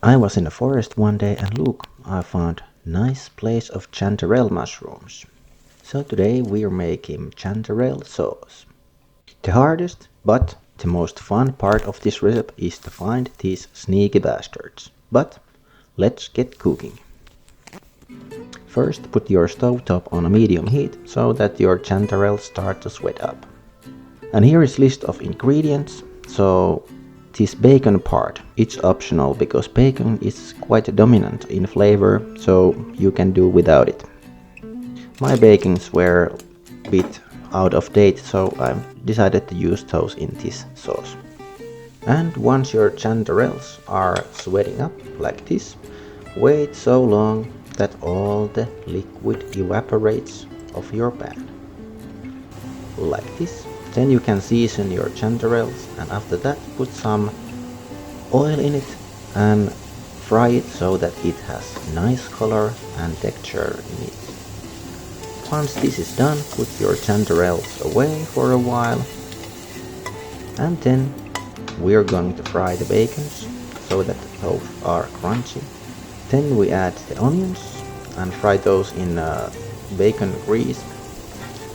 I was in the forest one day and look, I found nice place of chanterelle mushrooms. So today we are making chanterelle sauce. The hardest but the most fun part of this recipe is to find these sneaky bastards. But let's get cooking. First put your stove top on a medium heat so that your chanterelles start to sweat up. And here is list of ingredients. So this bacon part, it's optional because bacon is quite dominant in flavor, so you can do without it. My bacons were a bit out of date, so I decided to use those in this sauce. And once your chanterelles are sweating up like this, wait so long that all the liquid evaporates off your pan. Like this. Then you can season your chanterelles, and after that put some oil in it and fry it so that it has nice color and texture in it. Once this is done, put your chanterelles away for a while, and then we are going to fry the bacons so that those are crunchy. Then we add the onions and fry those in bacon grease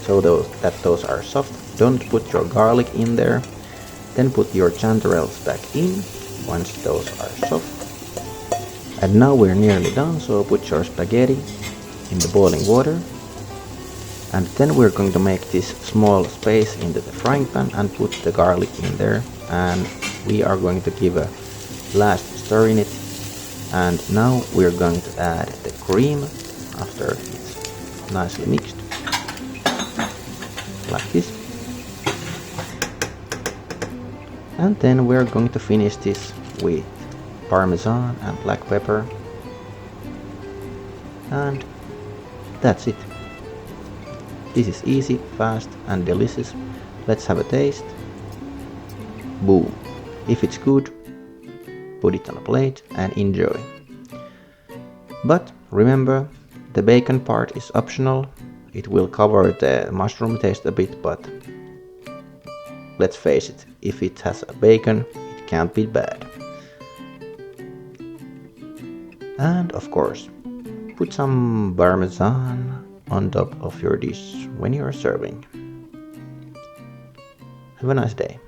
so that those are soft. Don't put your garlic in there. Then put your chanterelles back in once those are soft. And now we're nearly done, so put your spaghetti in the boiling water. And then we're going to make this small space into the frying pan and put the garlic in there. And we are going to give a last stir in it. And now we're going to add the cream after it's nicely mixed. Like this. And then we're going to finish this with Parmesan and black pepper. And that's it. This is easy, fast and delicious. Let's have a taste. Boom. If it's good, put it on a plate and enjoy. But remember, the bacon part is optional. It will cover the mushroom taste a bit, but let's face it, if it has a bacon, it can't be bad. And of course, put some Parmesan on top of your dish when you are serving. Have a nice day.